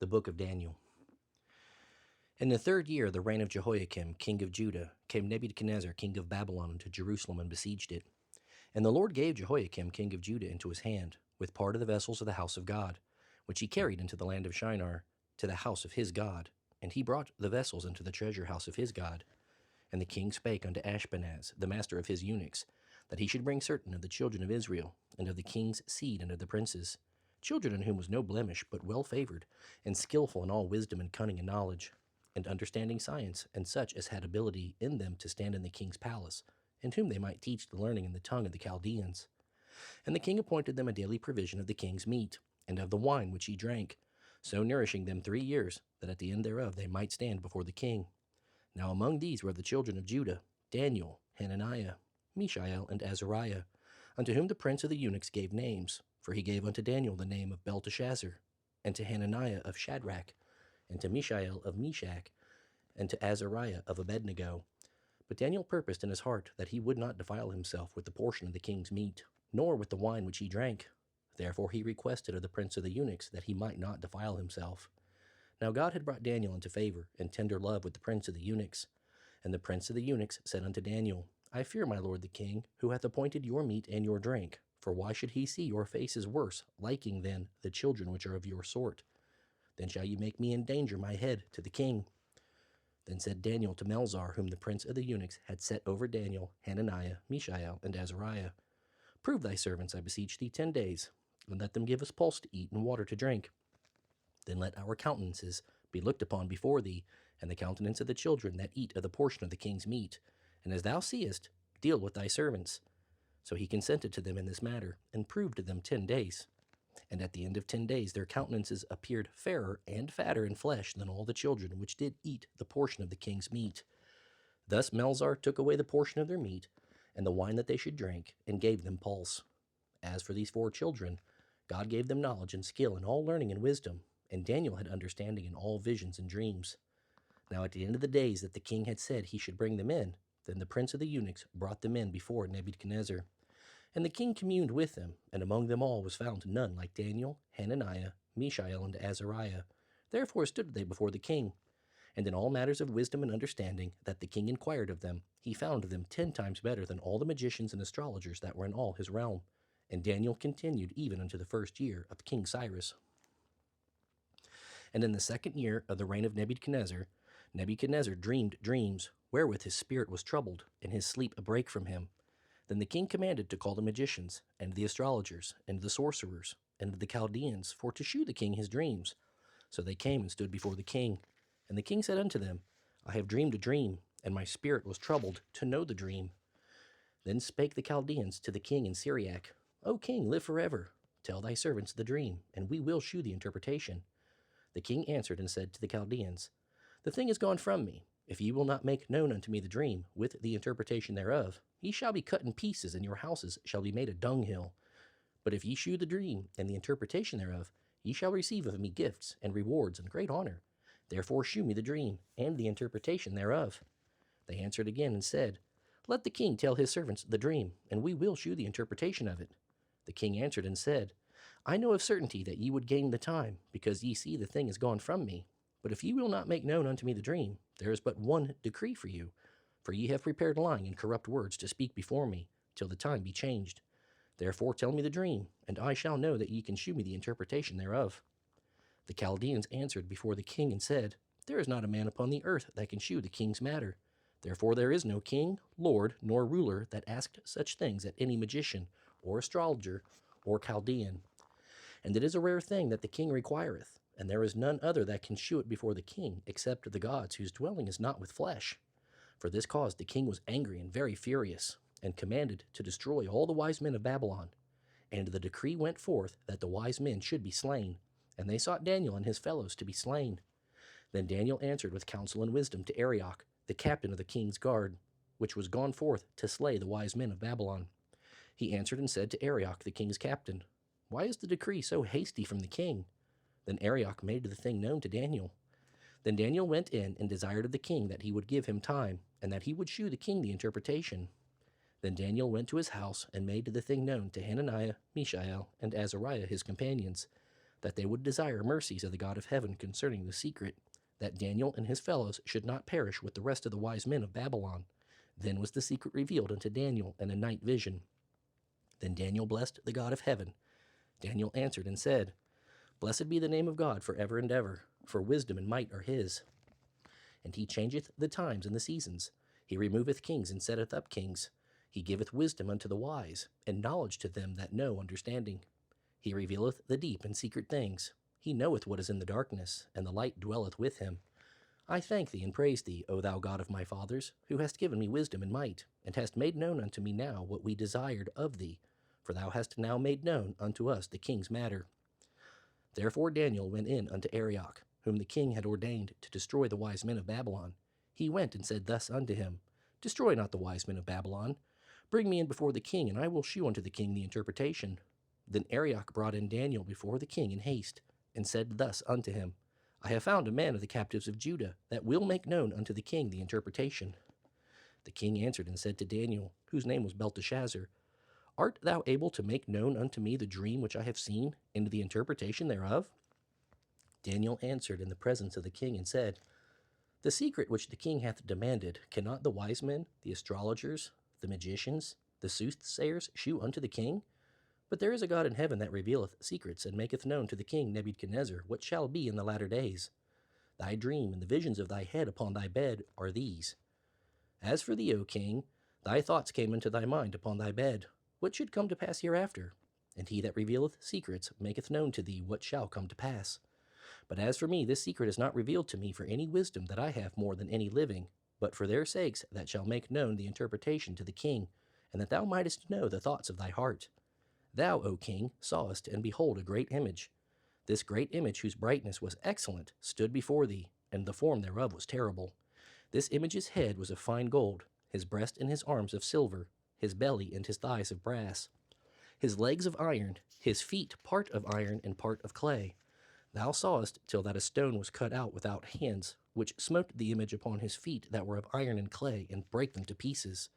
book of Daniel. In the 3rd year of the reign of Jehoiakim, king of Judah, came Nebuchadnezzar, king of Babylon, into Jerusalem and besieged it. And the Lord gave Jehoiakim, king of Judah, into his hand, with part of the vessels of the house of God, which he carried into the land of Shinar, to the house of his God. And he brought the vessels into the treasure house of his God. And the king spake unto Ashpenaz, the master of his eunuchs, that he should bring certain of the children of Israel, and of the king's seed, and of the princes, children in whom was no blemish, but well favored, and skillful in all wisdom and cunning and knowledge, and understanding science, and such as had ability in them to stand in the king's palace, and whom they might teach the learning and the tongue of the Chaldeans. And the king appointed them a daily provision of the king's meat, and of the wine which he drank, so nourishing them 3 years, that at the end thereof they might stand before the king. Now among these were the children of Judah, Daniel, Hananiah, Mishael, and Azariah, unto whom the prince of the eunuchs gave names, for he gave unto Daniel the name of Belteshazzar, and to Hananiah of Shadrach, and to Mishael of Meshach, and to Azariah of Abednego. But Daniel purposed in his heart that he would not defile himself with the portion of the king's meat, nor with the wine which he drank. Therefore he requested of the prince of the eunuchs that he might not defile himself. Now God had brought Daniel into favor and tender love with the prince of the eunuchs. And the prince of the eunuchs said unto Daniel, I fear my lord the king, who hath appointed your meat and your drink. For why should he see your faces worse, liking than the children which are of your sort? Then shall you make me endanger my head to the king. Then said Daniel to Melzar, whom the prince of the eunuchs had set over Daniel, Hananiah, Mishael, and Azariah, Prove thy servants, I beseech thee, 10 days, and let them give us pulse to eat and water to drink. Then let our countenances be looked upon before thee, and the countenance of the children that eat of the portion of the king's meat. And as thou seest, deal with thy servants. So he consented to them in this matter, and proved to them 10 days. And at the end of 10 days their countenances appeared fairer and fatter in flesh than all the children which did eat the portion of the king's meat. Thus Melzar took away the portion of their meat, and the wine that they should drink, and gave them pulse. As for these 4 children, God gave them knowledge and skill in all learning and wisdom, and Daniel had understanding in all visions and dreams. Now at the end of the days that the king had said he should bring them in, then the prince of the eunuchs brought them in before Nebuchadnezzar. And the king communed with them, and among them all was found none like Daniel, Hananiah, Mishael, and Azariah. Therefore stood they before the king. And in all matters of wisdom and understanding that the king inquired of them, he found them 10 times better than all the magicians and astrologers that were in all his realm. And Daniel continued even unto the 1st year of King Cyrus. And in the 2nd year of the reign of Nebuchadnezzar, Nebuchadnezzar dreamed dreams, wherewith his spirit was troubled, and his sleep a break from him. Then the king commanded to call the magicians, and the astrologers, and the sorcerers, and the Chaldeans, for to shew the king his dreams. So they came and stood before the king. And the king said unto them, I have dreamed a dream, and my spirit was troubled to know the dream. Then spake the Chaldeans to the king in Syriac, O king, live forever. Tell thy servants the dream, and we will shew the interpretation. The king answered and said to the Chaldeans, The thing is gone from me. If ye will not make known unto me the dream, with the interpretation thereof, ye shall be cut in pieces, and your houses shall be made a dunghill. But if ye shew the dream, and the interpretation thereof, ye shall receive of me gifts, and rewards, and great honor. Therefore shew me the dream, and the interpretation thereof. They answered again and said, Let the king tell his servants the dream, and we will shew the interpretation of it. The king answered and said, I know of certainty that ye would gain the time, because ye see the thing is gone from me. But if ye will not make known unto me the dream, there is but one decree for you. For ye have prepared lying and corrupt words to speak before me, till the time be changed. Therefore tell me the dream, and I shall know that ye can shew me the interpretation thereof. The Chaldeans answered before the king and said, There is not a man upon the earth that can shew the king's matter. Therefore there is no king, lord, nor ruler that asked such things at any magician, or astrologer, or Chaldean. And it is a rare thing that the king requireth, and there is none other that can shew it before the king, except the gods whose dwelling is not with flesh. For this cause the king was angry and very furious, and commanded to destroy all the wise men of Babylon. And the decree went forth that the wise men should be slain, and they sought Daniel and his fellows to be slain. Then Daniel answered with counsel and wisdom to Arioch, the captain of the king's guard, which was gone forth to slay the wise men of Babylon. He answered and said to Arioch, the king's captain, Why is the decree so hasty from the king? Then Arioch made the thing known to Daniel. Then Daniel went in and desired of the king that he would give him time, and that he would shew the king the interpretation. Then Daniel went to his house and made the thing known to Hananiah, Mishael, and Azariah his companions. that they would desire mercies of the God of heaven concerning the secret, that Daniel and his fellows should not perish with the rest of the wise men of Babylon. Then was the secret revealed unto Daniel in a night vision. Then Daniel blessed the God of heaven. Daniel answered and said, Blessed be the name of God for ever and ever, for wisdom and might are his. And he changeth the times and the seasons. He removeth kings and setteth up kings. He giveth wisdom unto the wise, and knowledge to them that know understanding. He revealeth the deep and secret things. He knoweth what is in the darkness, and the light dwelleth with him. I thank thee and praise thee, O thou God of my fathers, who hast given me wisdom and might, and hast made known unto me now what we desired of thee, for thou hast now made known unto us the king's matter. Therefore Daniel went in unto Arioch, whom the king had ordained to destroy the wise men of Babylon. He went and said thus unto him, Destroy not the wise men of Babylon. Bring me in before the king, and I will shew unto the king the interpretation. Then Arioch brought in Daniel before the king in haste, and said thus unto him, I have found a man of the captives of Judah, that will make known unto the king the interpretation. The king answered and said to Daniel, whose name was Belteshazzar, Art thou able to make known unto me the dream which I have seen, and the interpretation thereof? Daniel answered in the presence of the king and said, The secret which the king hath demanded, cannot the wise men, the astrologers, the magicians, the soothsayers shew unto the king? But there is a God in heaven that revealeth secrets, and maketh known to the king Nebuchadnezzar what shall be in the latter days. Thy dream and the visions of thy head upon thy bed are these. As for thee, O king, thy thoughts came into thy mind upon thy bed, what should come to pass hereafter? And he that revealeth secrets maketh known to thee what shall come to pass. But as for me, this secret is not revealed to me for any wisdom that I have more than any living, but for their sakes that shall make known the interpretation to the king, and that thou mightest know the thoughts of thy heart. Thou, O king, sawest, and behold, a great image. This great image, whose brightness was excellent, stood before thee, and the form thereof was terrible. This image's head was of fine gold, his breast and his arms of silver, his belly and his thighs of brass, his legs of iron, his feet part of iron and part of clay. Thou sawest till that a stone was cut out without hands, which smote the image upon his feet that were of iron and clay, and brake them to pieces.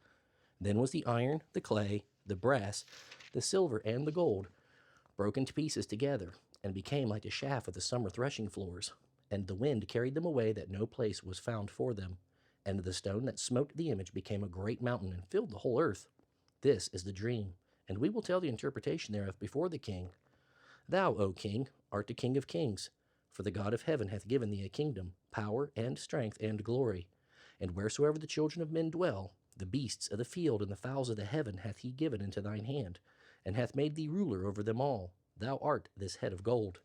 Then was the iron, the clay, the brass, the silver, and the gold broken to pieces together, and became like the chaff of the summer threshing floors. And the wind carried them away, that no place was found for them. And the stone that smote the image became a great mountain, and filled the whole earth. This is the dream, and we will tell the interpretation thereof before the king. Thou, O king, art the King of kings, for the God of heaven hath given thee a kingdom, power, and strength, and glory. And wheresoever the children of men dwell, the beasts of the field and the fowls of the heaven hath he given into thine hand, and hath made thee ruler over them all. Thou art this head of gold.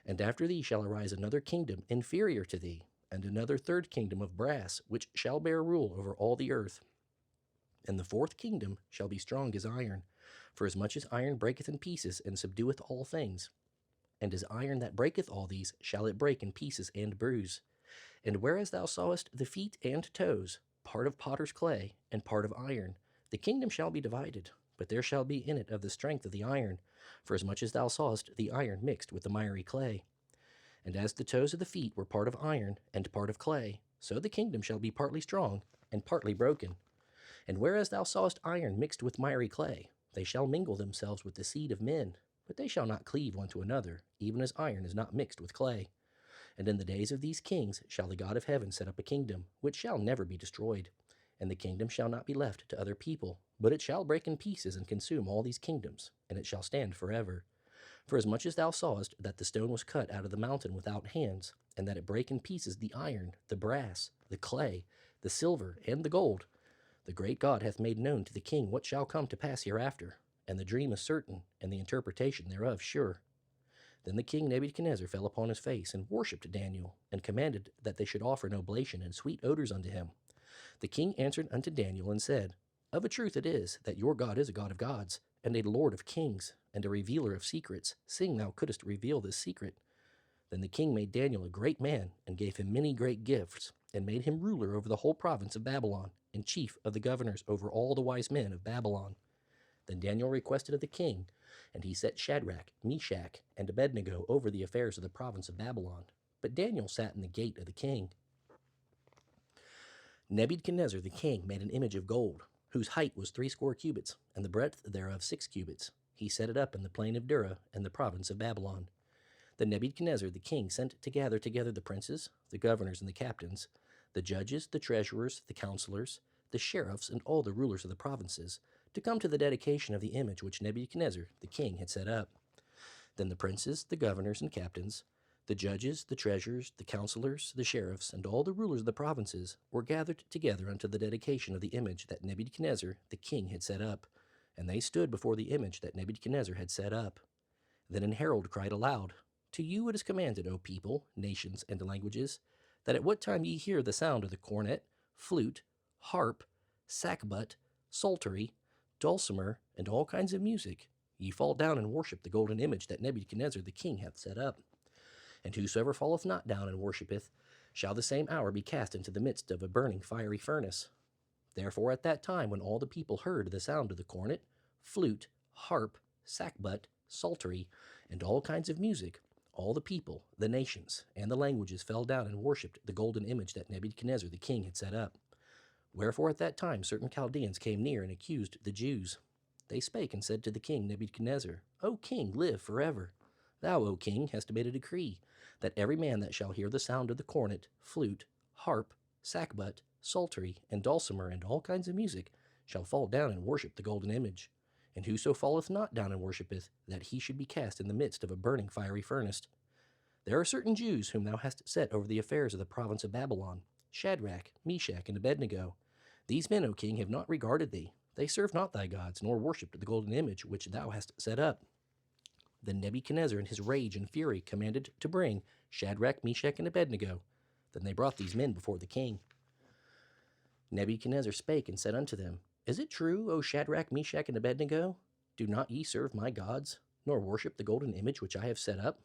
And after thee shall arise another kingdom inferior to thee, and another third kingdom of brass, which shall bear rule over all the earth. And the fourth kingdom shall be strong as iron, for as much as iron breaketh in pieces, and subdueth all things. And as iron that breaketh all these, shall it break in pieces and bruise. And whereas thou sawest the feet and toes, part of potter's clay, and part of iron, the kingdom shall be divided, but there shall be in it of the strength of the iron, for as much as thou sawest the iron mixed with the miry clay. And as the toes of the feet were part of iron, and part of clay, so the kingdom shall be partly strong, and partly broken. And whereas thou sawest iron mixed with miry clay, they shall mingle themselves with the seed of men, but they shall not cleave one to another, even as iron is not mixed with clay. And in the days of these kings shall the God of heaven set up a kingdom, which shall never be destroyed. And the kingdom shall not be left to other people, but it shall break in pieces and consume all these kingdoms, and it shall stand forever. For as much as thou sawest that the stone was cut out of the mountain without hands, and that it brake in pieces the iron, the brass, the clay, the silver, and the gold, the great God hath made known to the king what shall come to pass hereafter, and the dream is certain, and the interpretation thereof sure. Then the king Nebuchadnezzar fell upon his face, and worshipped Daniel, and commanded that they should offer an oblation and sweet odors unto him. The king answered unto Daniel, and said, Of a truth it is, that your God is a God of gods, and a Lord of kings, and a revealer of secrets, seeing thou couldst reveal this secret. Then the king made Daniel a great man, and gave him many great gifts, and made him ruler over the whole province of Babylon, and chief of the governors over all the wise men of Babylon. Then Daniel requested of the king, and he set Shadrach, Meshach, and Abednego over the affairs of the province of Babylon. But Daniel sat in the gate of the king. Nebuchadnezzar the king made an image of gold, whose height was 60 cubits, and the breadth thereof 6 cubits. He set it up in the plain of Dura, in the province of Babylon. Then Nebuchadnezzar the king sent to gather together the princes, the governors, and the captains, the judges, the treasurers, the counselors, the sheriffs, and all the rulers of the provinces, to come to the dedication of the image which Nebuchadnezzar the king had set up. Then the princes, the governors, and captains, the judges, the treasurers, the counselors, the sheriffs, and all the rulers of the provinces were gathered together unto the dedication of the image that Nebuchadnezzar the king had set up, and they stood before the image that Nebuchadnezzar had set up. Then an herald cried aloud, To you it is commanded, O people, nations, and languages, that at what time ye hear the sound of the cornet, flute, harp, sackbut, psaltery, dulcimer, and all kinds of music, ye fall down and worship the golden image that Nebuchadnezzar the king hath set up. And whosoever falleth not down and worshippeth, shall the same hour be cast into the midst of a burning fiery furnace. Therefore at that time, when all the people heard the sound of the cornet, flute, harp, sackbut, psaltery, and all kinds of music, all the people, the nations, and the languages fell down and worshipped the golden image that Nebuchadnezzar the king had set up. Wherefore at that time certain Chaldeans came near and accused the Jews. They spake and said to the king Nebuchadnezzar, O king, live forever. Thou, O king, hast made a decree, that every man that shall hear the sound of the cornet, flute, harp, sackbut, psaltery, and dulcimer, and all kinds of music, shall fall down and worship the golden image. And whoso falleth not down and worshippeth, that he should be cast in the midst of a burning fiery furnace. There are certain Jews whom thou hast set over the affairs of the province of Babylon, Shadrach, Meshach, and Abednego. These men, O king, have not regarded thee. They serve not thy gods, nor worshipped the golden image which thou hast set up. Then Nebuchadnezzar in his rage and fury commanded to bring Shadrach, Meshach, and Abednego. Then they brought these men before the king. Nebuchadnezzar spake and said unto them, Is it true, O Shadrach, Meshach, and Abednego? Do not ye serve my gods, nor worship the golden image which I have set up?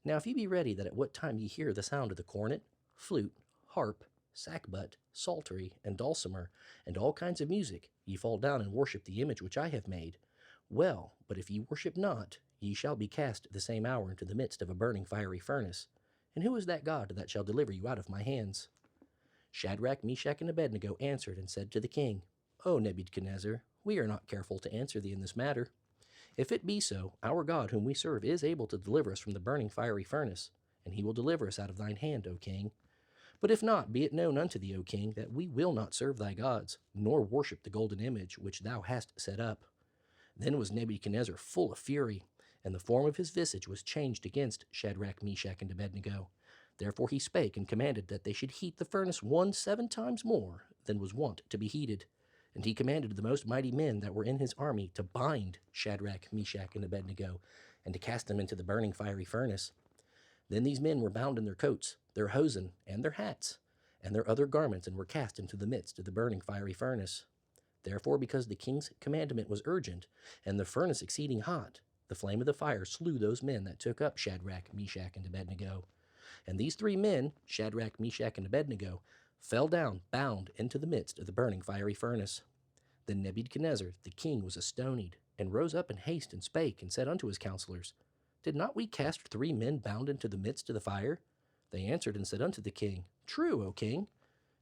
Now if ye be ready that at what time ye hear the sound of the cornet, flute, harp, sackbut, psaltery, and dulcimer, and all kinds of music, ye fall down and worship the image which I have made. Well, but if ye worship not, ye shall be cast the same hour into the midst of a burning fiery furnace. And who is that God that shall deliver you out of my hands? Shadrach, Meshach, and Abednego answered and said to the king, O Nebuchadnezzar, we are not careful to answer thee in this matter. If it be so, our God whom we serve is able to deliver us from the burning fiery furnace, and he will deliver us out of thine hand, O king. But if not, be it known unto thee, O king, that we will not serve thy gods, nor worship the golden image which thou hast set up. Then was Nebuchadnezzar full of fury, and the form of his visage was changed against Shadrach, Meshach, and Abednego. Therefore he spake and commanded that they should heat the furnace 7 times more than was wont to be heated. And he commanded the most mighty men that were in his army to bind Shadrach, Meshach, and Abednego, and to cast them into the burning fiery furnace. Then these men were bound in their coats, their hosen, and their hats, and their other garments, and were cast into the midst of the burning fiery furnace. Therefore, because the king's commandment was urgent, and the furnace exceeding hot, the flame of the fire slew those men that took up Shadrach, Meshach, and Abednego. And these 3 men, Shadrach, Meshach, and Abednego, fell down bound into the midst of the burning fiery furnace. Then Nebuchadnezzar the king was astonied, and rose up in haste, and spake, and said unto his counselors, Did not we cast 3 men bound into the midst of the fire? They answered and said unto the king, True, O king.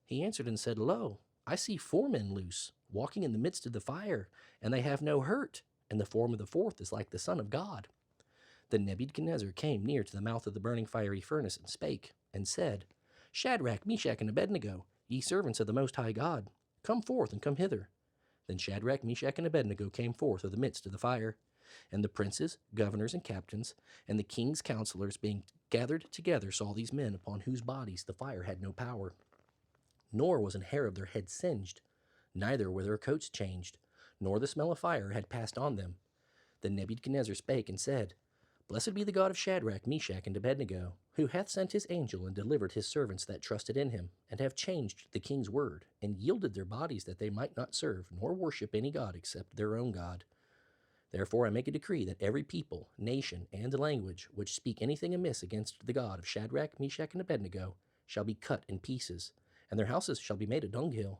He answered and said, Lo, I see 4 men loose, walking in the midst of the fire, and they have no hurt, and the form of the 4th is like the Son of God. Then Nebuchadnezzar came near to the mouth of the burning fiery furnace, and spake, and said, Shadrach, Meshach, and Abednego, ye servants of the Most High God, come forth and come hither. Then Shadrach, Meshach, and Abednego came forth of the midst of the fire. And the princes, governors, and captains, and the king's counselors being gathered together saw these men upon whose bodies the fire had no power. Nor was an hair of their head singed, neither were their coats changed, nor the smell of fire had passed on them. Then Nebuchadnezzar spake and said, Blessed be the God of Shadrach, Meshach, and Abednego, who hath sent his angel and delivered his servants that trusted in him, and have changed the king's word, and yielded their bodies that they might not serve nor worship any god except their own God. Therefore I make a decree that every people, nation, and language which speak anything amiss against the God of Shadrach, Meshach, and Abednego shall be cut in pieces, and their houses shall be made a dunghill,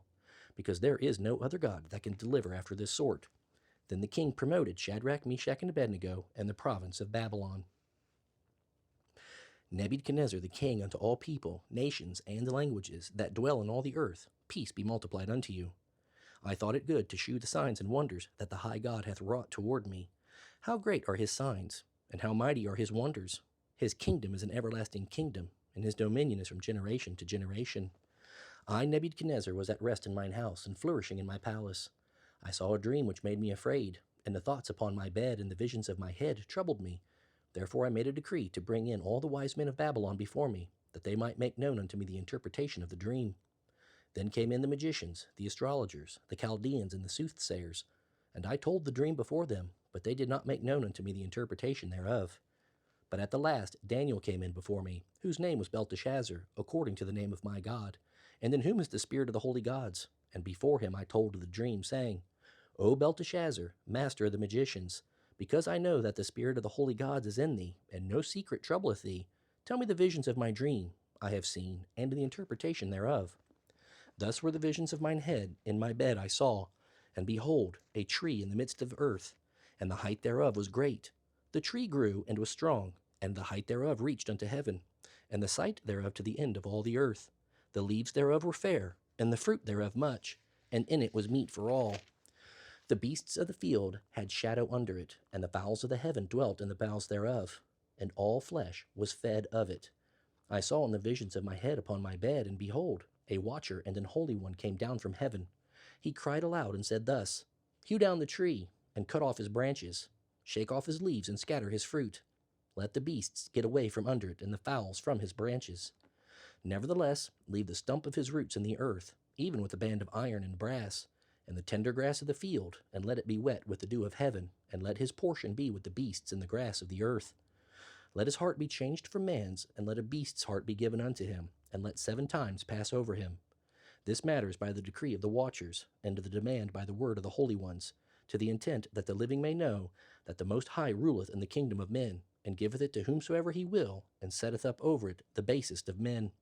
because there is no other God that can deliver after this sort. Then the king promoted Shadrach, Meshach, and Abednego in the province of Babylon. Nebuchadnezzar the king unto all people, nations, and languages that dwell in all the earth, peace be multiplied unto you. I thought it good to shew the signs and wonders that the high God hath wrought toward me. How great are his signs, and how mighty are his wonders! His kingdom is an everlasting kingdom, and his dominion is from generation to generation. I, Nebuchadnezzar, was at rest in mine house, and flourishing in my palace. I saw a dream which made me afraid, and the thoughts upon my bed and the visions of my head troubled me. Therefore I made a decree to bring in all the wise men of Babylon before me, that they might make known unto me the interpretation of the dream. Then came in the magicians, the astrologers, the Chaldeans, and the soothsayers. And I told the dream before them, but they did not make known unto me the interpretation thereof. But at the last Daniel came in before me, whose name was Belteshazzar, according to the name of my God, and in whom is the spirit of the holy gods. And before him I told the dream, saying, O Belteshazzar, master of the magicians, because I know that the spirit of the holy gods is in thee, and no secret troubleth thee, tell me the visions of my dream I have seen, and the interpretation thereof. Thus were the visions of mine head. In my bed I saw, and behold, a tree in the midst of earth, and the height thereof was great. The tree grew and was strong, and the height thereof reached unto heaven, and the sight thereof to the end of all the earth. The leaves thereof were fair, and the fruit thereof much, and in it was meat for all. The beasts of the field had shadow under it, and the fowls of the heaven dwelt in the boughs thereof, and all flesh was fed of it. I saw in the visions of my head upon my bed, and behold, a watcher and an holy one came down from heaven. He cried aloud and said thus, Hew down the tree, and cut off his branches, shake off his leaves, and scatter his fruit. Let the beasts get away from under it, and the fowls from his branches. Nevertheless, leave the stump of his roots in the earth, even with a band of iron and brass, and the tender grass of the field, and let it be wet with the dew of heaven, and let his portion be with the beasts in the grass of the earth. Let his heart be changed from man's, and let a beast's heart be given unto him, and let 7 times pass over him. This matters by the decree of the watchers, and to the demand by the word of the holy ones, to the intent that the living may know that the Most High ruleth in the kingdom of men, and giveth it to whomsoever he will, and setteth up over it the basest of men.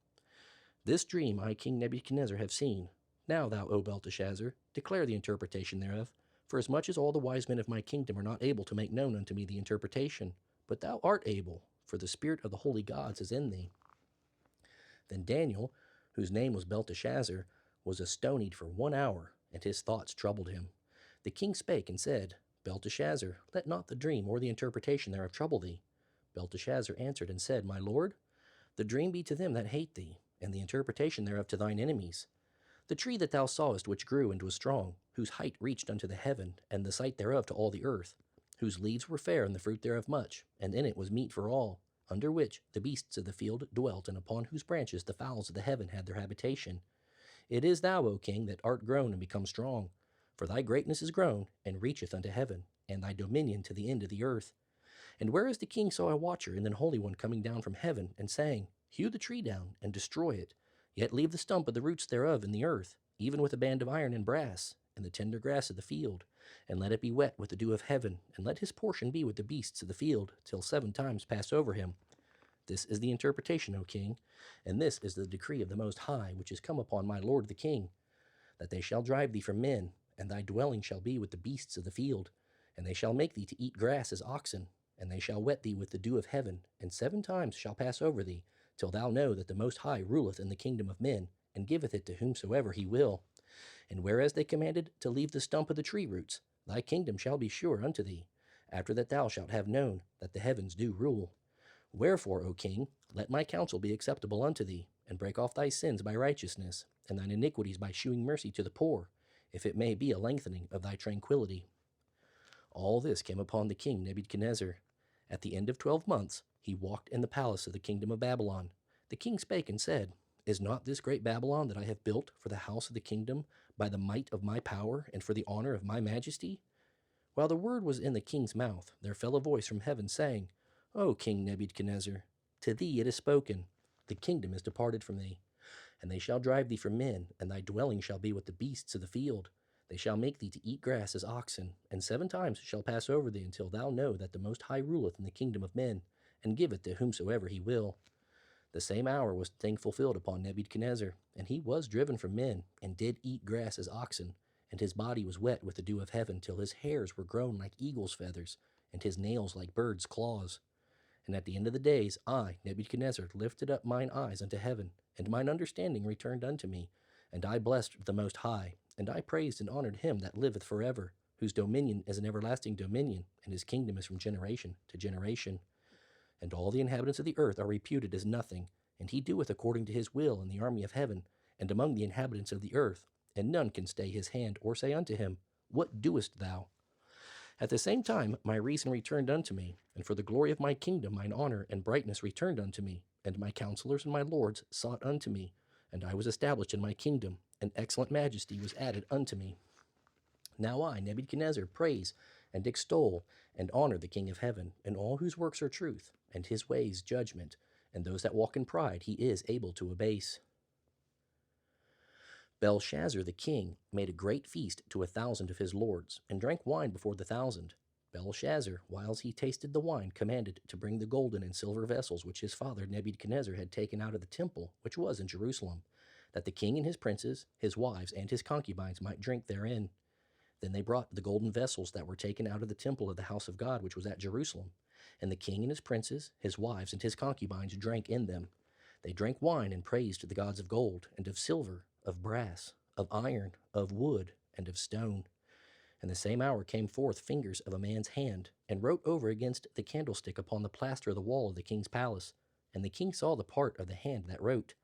This dream I, King Nebuchadnezzar, have seen. Now thou, O Belteshazzar, declare the interpretation thereof, for as much as all the wise men of my kingdom are not able to make known unto me the interpretation, but thou art able, for the spirit of the holy gods is in thee. Then Daniel, whose name was Belteshazzar, was astonied for 1 hour, and his thoughts troubled him. The king spake and said, Belteshazzar, let not the dream or the interpretation thereof trouble thee. Belteshazzar answered and said, My lord, the dream be to them that hate thee, and the interpretation thereof to thine enemies. The tree that thou sawest which grew and was strong, whose height reached unto the heaven, and the sight thereof to all the earth, whose leaves were fair and the fruit thereof much, and in it was meat for all, under which the beasts of the field dwelt, and upon whose branches the fowls of the heaven had their habitation. It is thou, O king, that art grown and become strong, for thy greatness is grown, and reacheth unto heaven, and thy dominion to the end of the earth. And whereas the king saw a watcher and an holy one coming down from heaven, and saying, Hew the tree down, and destroy it, yet leave the stump of the roots thereof in the earth, even with a band of iron and brass, and the tender grass of the field, and let it be wet with the dew of heaven, and let his portion be with the beasts of the field, till 7 times pass over him. This is the interpretation, O king, and this is the decree of the Most High, which is come upon my lord the king, that they shall drive thee from men, and thy dwelling shall be with the beasts of the field, and they shall make thee to eat grass as oxen, and they shall wet thee with the dew of heaven, and 7 times shall pass over thee, till thou know that the Most High ruleth in the kingdom of men, and giveth it to whomsoever he will. And whereas they commanded to leave the stump of the tree roots, thy kingdom shall be sure unto thee, after that thou shalt have known that the heavens do rule. Wherefore, O king, let my counsel be acceptable unto thee, and break off thy sins by righteousness, and thine iniquities by shewing mercy to the poor, if it may be a lengthening of thy tranquillity. All this came upon the king Nebuchadnezzar. At the end of 12 months, he walked in the palace of the kingdom of Babylon. The king spake and said, Is not this great Babylon that I have built for the house of the kingdom by the might of my power and for the honor of my majesty? While the word was in the king's mouth, there fell a voice from heaven, saying, O King Nebuchadnezzar, to thee it is spoken, the kingdom is departed from thee, and they shall drive thee from men, and thy dwelling shall be with the beasts of the field. They shall make thee to eat grass as oxen, and 7 times shall pass over thee, until thou know that the Most High ruleth in the kingdom of men, and giveth to whomsoever he will. The same hour was the thing fulfilled upon Nebuchadnezzar, and he was driven from men, and did eat grass as oxen, and his body was wet with the dew of heaven, till his hairs were grown like eagle's feathers, and his nails like birds' claws. And at the end of the days, I, Nebuchadnezzar, lifted up mine eyes unto heaven, and mine understanding returned unto me, and I blessed the Most High, and I praised and honored him that liveth forever, whose dominion is an everlasting dominion, and his kingdom is from generation to generation. and all the inhabitants of the earth are reputed as nothing. And he doeth according to his will in the army of heaven, and among the inhabitants of the earth, and none can stay his hand, or say unto him, What doest thou? At the same time my reason returned unto me, and for the glory of my kingdom mine honor and brightness returned unto me, and my counselors and my lords sought unto me, and I was established in my kingdom, and excellent majesty was added unto me. Now I, Nebuchadnezzar, praise and extol and honor the King of heaven, and all whose works are truth, and his ways judgment, and those that walk in pride he is able to abase. Belshazzar the king made a great feast to 1,000 of his lords, and drank wine before the 1,000. Belshazzar, whiles he tasted the wine, commanded to bring the golden and silver vessels which his father Nebuchadnezzar had taken out of the temple which was in Jerusalem, that the king and his princes, his wives, and his concubines might drink therein. Then they brought the golden vessels that were taken out of the temple of the house of God which was at Jerusalem, and the king and his princes, his wives, and his concubines drank in them. They drank wine and praised the gods of gold, and of silver, of brass, of iron, of wood, and of stone. And the same hour came forth fingers of a man's hand, and wrote over against the candlestick upon the plaster of the wall of the king's palace. And the king saw the part of the hand that wrote.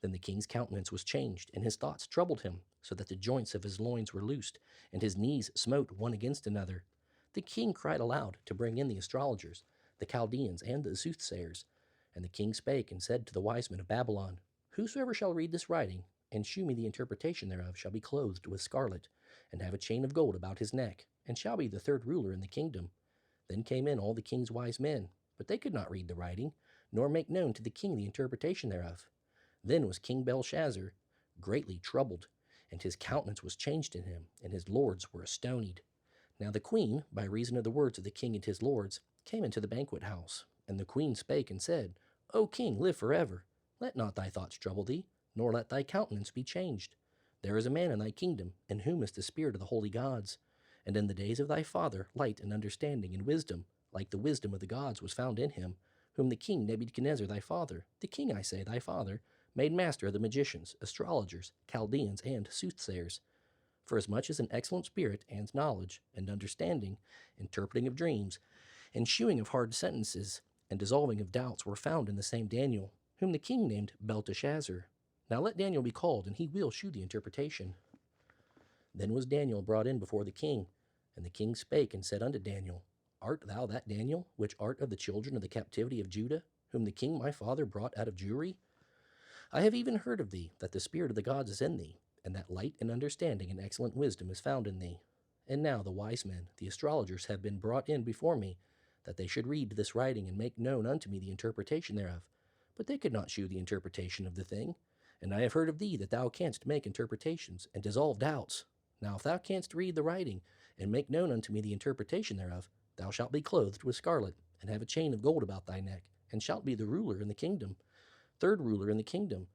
Then the king's countenance was changed, and his thoughts troubled him, so that the joints of his loins were loosed, and his knees smote one against another. The king cried aloud to bring in the astrologers, the Chaldeans, and the soothsayers. And the king spake and said to the wise men of Babylon, Whosoever shall read this writing, and shew me the interpretation thereof, shall be clothed with scarlet, and have a chain of gold about his neck, and shall be the third ruler in the kingdom. Then came in all the king's wise men, but they could not read the writing, nor make known to the king the interpretation thereof. Then was King Belshazzar greatly troubled, and his countenance was changed in him, and his lords were astonied. Now the queen, by reason of the words of the king and his lords, came into the banquet house. And the queen spake and said, O king, live forever. Let not thy thoughts trouble thee, nor let thy countenance be changed. There is a man in thy kingdom, in whom is the spirit of the holy gods. And in the days of thy father light and understanding and wisdom, like the wisdom of the gods, was found in him, whom the king Nebuchadnezzar thy father, the king, I say, thy father, made master of the magicians, astrologers, Chaldeans, and soothsayers. For as much as an excellent spirit, and knowledge, and understanding, interpreting of dreams, and shewing of hard sentences, and dissolving of doubts were found in the same Daniel, whom the king named Belteshazzar. Now let Daniel be called, and he will shew the interpretation. Then was Daniel brought in before the king, and the king spake and said unto Daniel, Art thou that Daniel, which art of the children of the captivity of Judah, whom the king my father brought out of Jewry? I have even heard of thee, that the spirit of the gods is in thee, and that light and understanding and excellent wisdom is found in thee. And now the wise men, the astrologers, have been brought in before me, that they should read this writing and make known unto me the interpretation thereof. But they could not shew the interpretation of the thing. And I have heard of thee that thou canst make interpretations, and dissolve doubts. Now if thou canst read the writing, and make known unto me the interpretation thereof, thou shalt be clothed with scarlet, and have a chain of gold about thy neck, and shalt be the ruler in the kingdom, third ruler in the kingdom.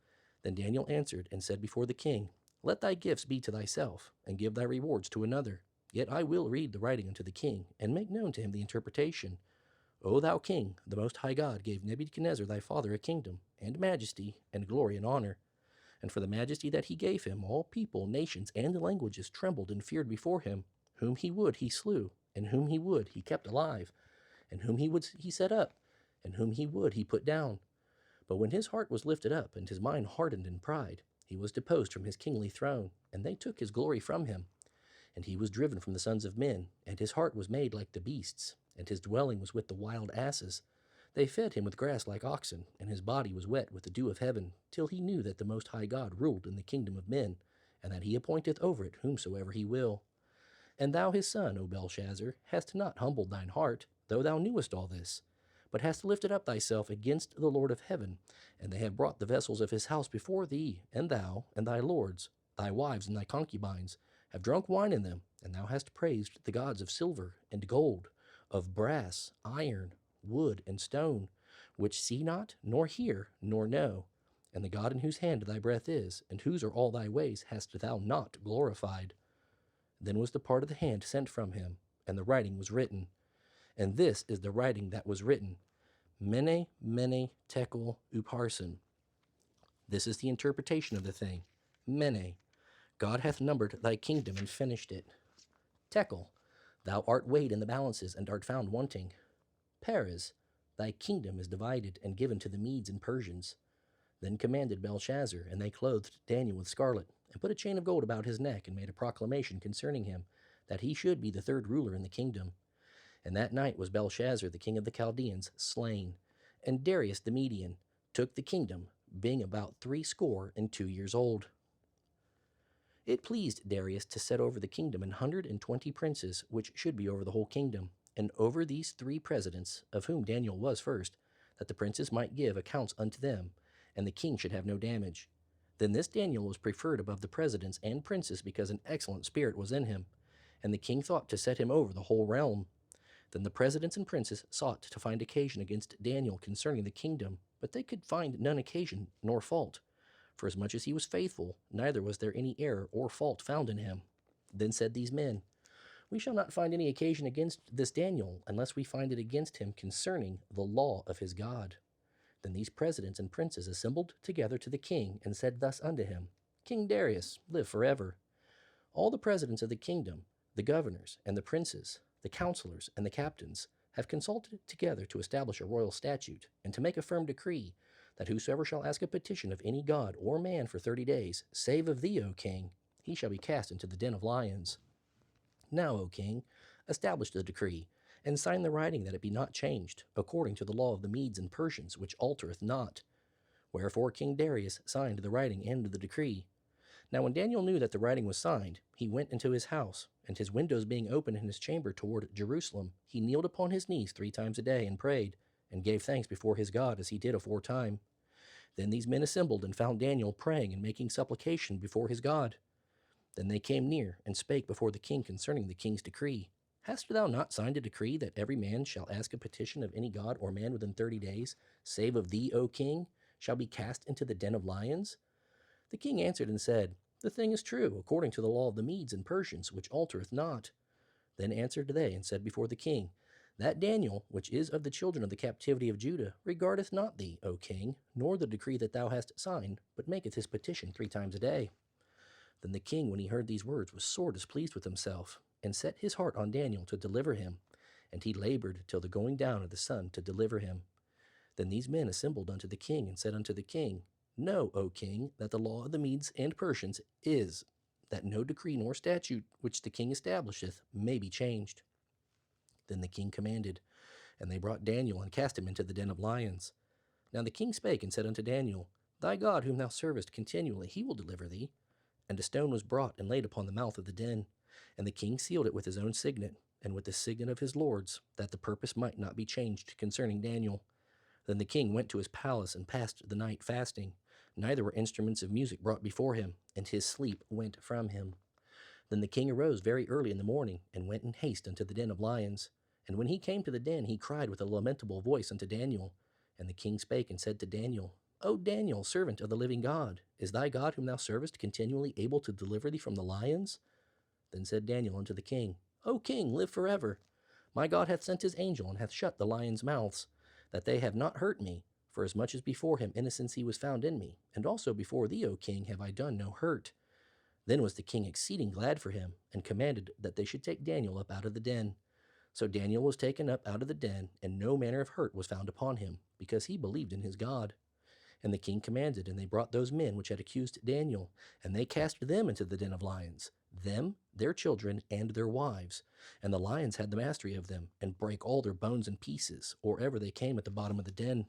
Then Daniel answered and said before the king, Let thy gifts be to thyself, and give thy rewards to another. Yet I will read the writing unto the king, and make known to him the interpretation. O thou king, the most high God gave Nebuchadnezzar thy father a kingdom, and majesty, and glory, and honor. And for the majesty that he gave him, all people, nations, and languages trembled and feared before him. Whom he would he slew, and whom he would he kept alive, and whom he would he set up, and whom he would he put down. But when his heart was lifted up, and his mind hardened in pride, he was deposed from his kingly throne, and they took his glory from him. And he was driven from the sons of men, and his heart was made like the beasts, and his dwelling was with the wild asses. They fed him with grass like oxen, and his body was wet with the dew of heaven, till he knew that the Most High God ruled in the kingdom of men, and that he appointeth over it whomsoever he will. And thou his son, O Belshazzar, hast not humbled thine heart, though thou knewest all this, but hast lifted up thyself against the Lord of heaven, and they have brought the vessels of his house before thee, and thou, and thy lords, thy wives, and thy concubines, have drunk wine in them, and thou hast praised the gods of silver and gold, of brass, iron, wood, and stone, which see not, nor hear, nor know. And the God in whose hand thy breath is, and whose are all thy ways, hast thou not glorified. Then was the part of the hand sent from him, and the writing was written. And this is the writing that was written, Mene, Mene, Tekel, Upharsin. This is the interpretation of the thing. Mene, God hath numbered thy kingdom and finished it. Tekel, thou art weighed in the balances and art found wanting. Peres, Thy kingdom is divided and given to the Medes and Persians. Then commanded Belshazzar, and they clothed Daniel with scarlet, and put a chain of gold about his neck, and made a proclamation concerning him, that he should be the third ruler in the kingdom. And that night was Belshazzar, the king of the Chaldeans, slain, and Darius the Median took the kingdom, being about 62 years old. It pleased Darius to set over the kingdom 120 princes, which should be over the whole kingdom, and over these 3 presidents, of whom Daniel was first, that the princes might give accounts unto them, and the king should have no damage. Then this Daniel was preferred above the presidents and princes, because an excellent spirit was in him, and the king thought to set him over the whole realm. Then the presidents and princes sought to find occasion against Daniel concerning the kingdom, but they could find none occasion nor fault. For as much as he was faithful, neither was there any error or fault found in him. Then said these men, We shall not find any occasion against this Daniel, unless we find it against him concerning the law of his God. Then these presidents and princes assembled together to the king, and said thus unto him, King Darius, live forever. All the presidents of the kingdom, the governors and the princes, the counselors and the captains, have consulted together to establish a royal statute, and to make a firm decree, that whosoever shall ask a petition of any god or man for 30 days, save of thee, O king, he shall be cast into the den of lions. Now, O king, establish the decree, and sign the writing that it be not changed, according to the law of the Medes and Persians, which altereth not. Wherefore King Darius signed the writing and the decree. Now when Daniel knew that the writing was signed, he went into his house, and his windows being open in his chamber toward Jerusalem, he kneeled upon his knees 3 times a day, and prayed, and gave thanks before his God, as he did aforetime. Then these men assembled, and found Daniel praying and making supplication before his God. Then they came near, and spake before the king concerning the king's decree. Hast thou not signed a decree that every man shall ask a petition of any god or man within 30 days, save of thee, O king, shall be cast into the den of lions? The king answered and said, The thing is true, according to the law of the Medes and Persians, which altereth not. Then answered they, and said before the king, That Daniel, which is of the children of the captivity of Judah, regardeth not thee, O king, nor the decree that thou hast signed, but maketh his petition 3 times a day. Then the king, when he heard these words, was sore displeased with himself, and set his heart on Daniel to deliver him. And he labored till the going down of the sun to deliver him. Then these men assembled unto the king, and said unto the king, Know, O king, that the law of the Medes and Persians is, that no decree nor statute which the king establisheth may be changed. Then the king commanded, and they brought Daniel, and cast him into the den of lions. Now the king spake and said unto Daniel, Thy God, whom thou servest continually, he will deliver thee. And a stone was brought and laid upon the mouth of the den. And the king sealed it with his own signet, and with the signet of his lords, that the purpose might not be changed concerning Daniel. Then the king went to his palace, and passed the night fasting. Neither were instruments of music brought before him, and his sleep went from him. Then the king arose very early in the morning, and went in haste unto the den of lions. And when he came to the den, he cried with a lamentable voice unto Daniel. And the king spake and said to Daniel, O Daniel, servant of the living God, is thy God whom thou servest continually able to deliver thee from the lions? Then said Daniel unto the king, O king, live forever. My God hath sent his angel, and hath shut the lions' mouths, that they have not hurt me, for as much as before him innocency was found in me, and also before thee, O king, have I done no hurt. Then was the king exceeding glad for him, and commanded that they should take Daniel up out of the den. So Daniel was taken up out of the den, and no manner of hurt was found upon him, because he believed in his God. And the king commanded, and they brought those men which had accused Daniel, and they cast them into the den of lions, them, their children, and their wives. And the lions had the mastery of them, and brake all their bones in pieces, or ever they came at the bottom of the den.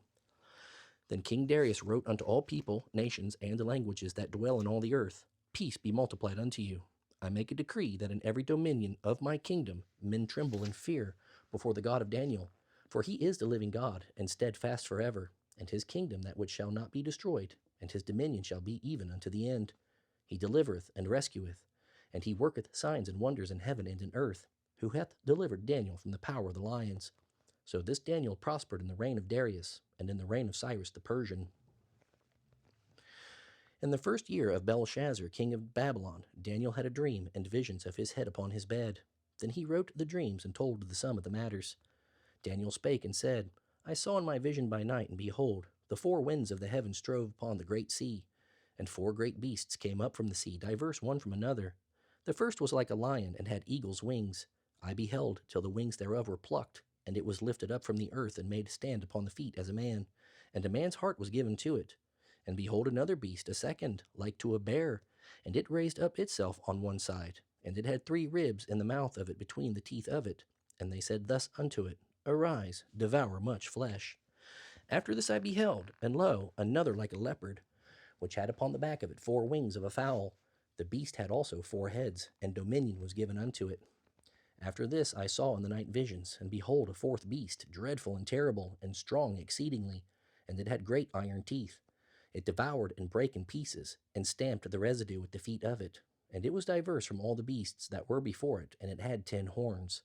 Then King Darius wrote unto all people, nations, and languages that dwell in all the earth, Peace be multiplied unto you. I make a decree that in every dominion of my kingdom men tremble and fear before the God of Daniel, for he is the living God, and steadfast forever, and his kingdom that which shall not be destroyed, and his dominion shall be even unto the end. He delivereth and rescueth, and he worketh signs and wonders in heaven and in earth, who hath delivered Daniel from the power of the lions. So this Daniel prospered in the reign of Darius, and in the reign of Cyrus the Persian. In the first year of Belshazzar, king of Babylon, Daniel had a dream and visions of his head upon his bed. Then he wrote the dreams and told the sum of the matters. Daniel spake and said, I saw in my vision by night, and behold, the 4 winds of the heaven strove upon the great sea, and 4 great beasts came up from the sea, diverse one from another. The first was like a lion, and had eagle's wings. I beheld till the wings thereof were plucked, and it was lifted up from the earth and made to stand upon the feet as a man, and a man's heart was given to it. And behold, another beast, a second, like to a bear, and it raised up itself on one side, and it had 3 ribs in the mouth of it between the teeth of it. And they said thus unto it, Arise, devour much flesh. After this I beheld, and lo, another like a leopard, which had upon the back of it 4 wings of a fowl. The beast had also 4 heads, and dominion was given unto it. After this I saw in the night visions, and behold, a 4th beast, dreadful and terrible, and strong exceedingly, and it had great iron teeth. It devoured and brake in pieces, and stamped the residue with the feet of it. And it was diverse from all the beasts that were before it, and it had 10 horns.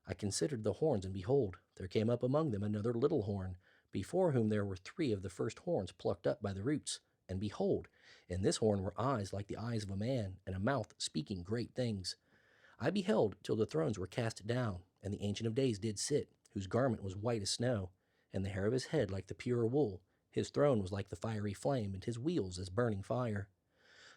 I considered the horns, and behold, there came up among them another little horn, before whom there were 3 of the first horns plucked up by the roots. And behold, in this horn were eyes like the eyes of a man, and a mouth speaking great things. I beheld till the thrones were cast down, and the Ancient of Days did sit, whose garment was white as snow, and the hair of his head like the pure wool. His throne was like the fiery flame, and his wheels as burning fire.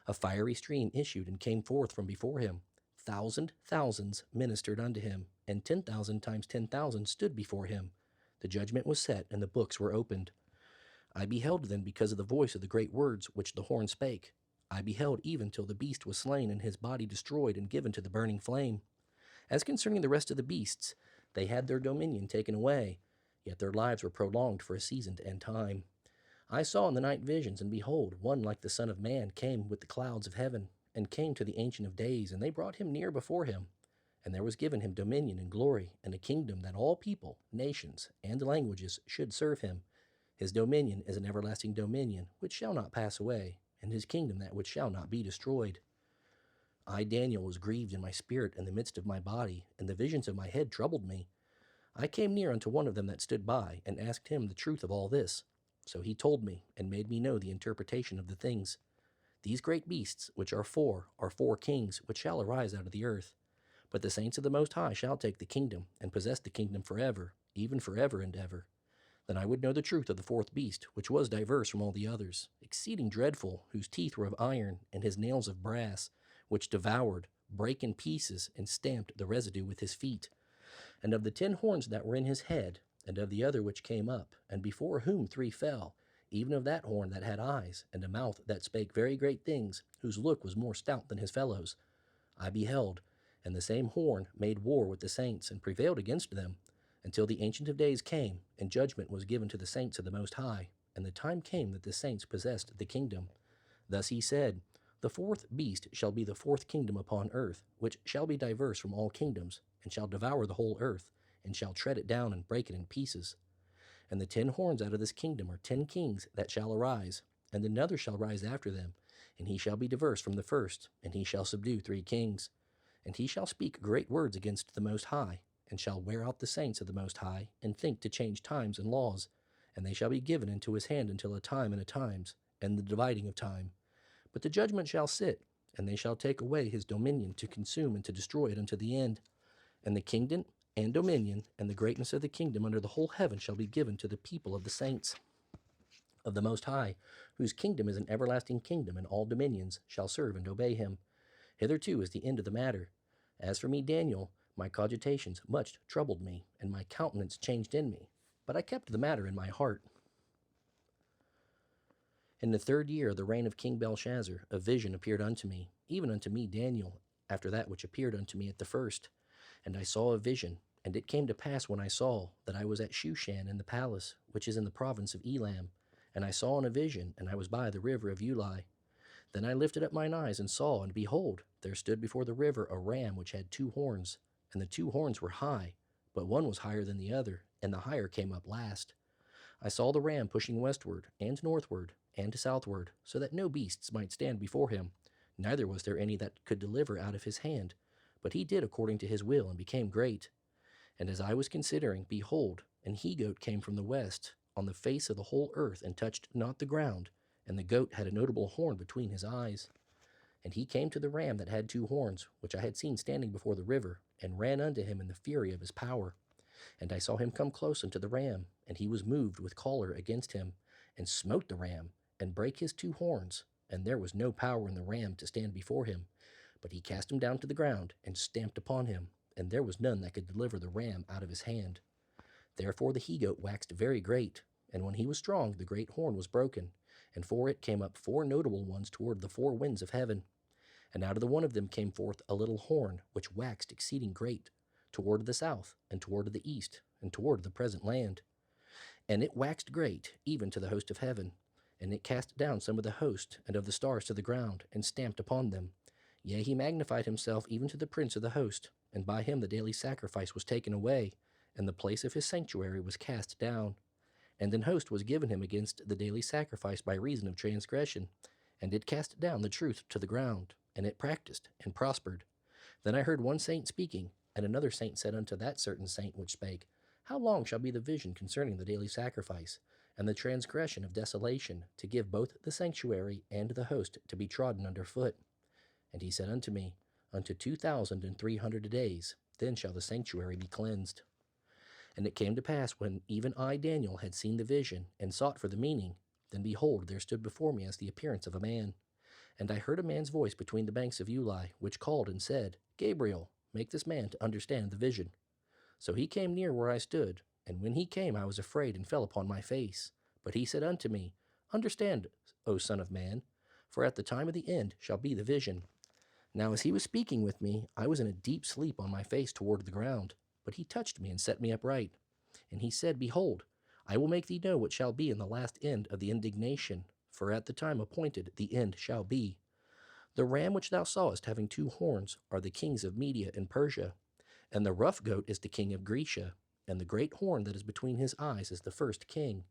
A fiery stream issued and came forth from before him. 1,000 thousands ministered unto him, and 10,000 times 10,000 stood before him. The judgment was set, and the books were opened. I beheld then because of the voice of the great words which the horn spake. I beheld even till the beast was slain, and his body destroyed and given to the burning flame. As concerning the rest of the beasts, they had their dominion taken away, yet their lives were prolonged for a season and time. I saw in the night visions, and behold, one like the Son of Man came with the clouds of heaven, and came to the Ancient of Days, and they brought him near before him. And there was given him dominion and glory, and a kingdom that all people, nations, and languages should serve him. His dominion is an everlasting dominion, which shall not pass away, and his kingdom that which shall not be destroyed. I, Daniel, was grieved in my spirit in the midst of my body, and the visions of my head troubled me. I came near unto one of them that stood by, and asked him the truth of all this. So he told me, and made me know the interpretation of the things. These great beasts, which are 4 kings, which shall arise out of the earth. But the saints of the Most High shall take the kingdom, and possess the kingdom forever, even forever and ever. Then I would know the truth of the 4th beast, which was diverse from all the others, exceeding dreadful, whose teeth were of iron, and his nails of brass, which devoured, brake in pieces, and stamped the residue with his feet. And of the 10 horns that were in his head, and of the other which came up, and before whom 3 fell, even of that horn that had eyes, and a mouth that spake very great things, whose look was more stout than his fellows, I beheld, and the same horn made war with the saints, and prevailed against them, until the Ancient of Days came, and judgment was given to the saints of the Most High, and the time came that the saints possessed the kingdom. Thus he said, The 4th beast shall be the 4th kingdom upon earth, which shall be diverse from all kingdoms, and shall devour the whole earth, and shall tread it down and break it in pieces. And the 10 horns out of this kingdom are 10 kings that shall arise, and another shall rise after them, and he shall be diverse from the first, and he shall subdue 3 kings. And he shall speak great words against the Most High, and shall wear out the saints of the Most High, and think to change times and laws, and they shall be given into his hand until a time and a times, and the dividing of time. But the judgment shall sit, and they shall take away his dominion to consume and to destroy it unto the end. And the kingdom and dominion and the greatness of the kingdom under the whole heaven shall be given to the people of the saints of the Most High, whose kingdom is an everlasting kingdom, and all dominions shall serve and obey him. Hitherto is the end of the matter. As for me, Daniel, my cogitations much troubled me, and my countenance changed in me, but I kept the matter in my heart. In the 3rd year of the reign of King Belshazzar, a vision appeared unto me, even unto me Daniel, after that which appeared unto me at the first. And I saw a vision, and it came to pass when I saw that I was at Shushan in the palace, which is in the province of Elam. And I saw in a vision, and I was by the river of Ulai. Then I lifted up mine eyes and saw, and behold, there stood before the river a ram which had 2 horns, and the 2 horns were high, but one was higher than the other, and the higher came up last. I saw the ram pushing westward, and northward, and southward, so that no beasts might stand before him, neither was there any that could deliver out of his hand. But he did according to his will, and became great. And as I was considering, behold, an he-goat came from the west, on the face of the whole earth, and touched not the ground, and the goat had a notable horn between his eyes. And he came to the ram that had 2 horns, which I had seen standing before the river, and ran unto him in the fury of his power. And I saw him come close unto the ram, and he was moved with choler against him, and smote the ram, and brake his 2 horns, and there was no power in the ram to stand before him. But he cast him down to the ground, and stamped upon him, and there was none that could deliver the ram out of his hand. Therefore the he-goat waxed very great, and when he was strong, the great horn was broken, and for it came up 4 notable ones toward the 4 winds of heaven. And out of the one of them came forth a little horn, which waxed exceeding great, toward the south, and toward the east, and toward the present land. And it waxed great, even to the host of heaven. And it cast down some of the host and of the stars to the ground, and stamped upon them. Yea, he magnified himself even to the prince of the host, and by him the daily sacrifice was taken away, and the place of his sanctuary was cast down. And an host was given him against the daily sacrifice by reason of transgression, and it cast down the truth to the ground, and it practiced and prospered. Then I heard one saint speaking, and another saint said unto that certain saint which spake, How long shall be the vision concerning the daily sacrifice, and the transgression of desolation, to give both the sanctuary and the host to be trodden under foot? And he said unto me, Unto 2,300 days, then shall the sanctuary be cleansed. And it came to pass, when even I, Daniel, had seen the vision, and sought for the meaning, then behold, there stood before me as the appearance of a man. And I heard a man's voice between the banks of Uli, which called and said, Gabriel, make this man to understand the vision. So he came near where I stood, and when he came I was afraid, and fell upon my face. But he said unto me, Understand, O son of man, for at the time of the end shall be the vision. Now as he was speaking with me, I was in a deep sleep on my face toward the ground. But he touched me and set me upright. And he said, Behold, I will make thee know what shall be in the last end of the indignation, for at the time appointed the end shall be. The ram which thou sawest having 2 horns are the kings of Media and Persia, and the rough goat is the king of Grecia, and the great horn that is between his eyes is the first king.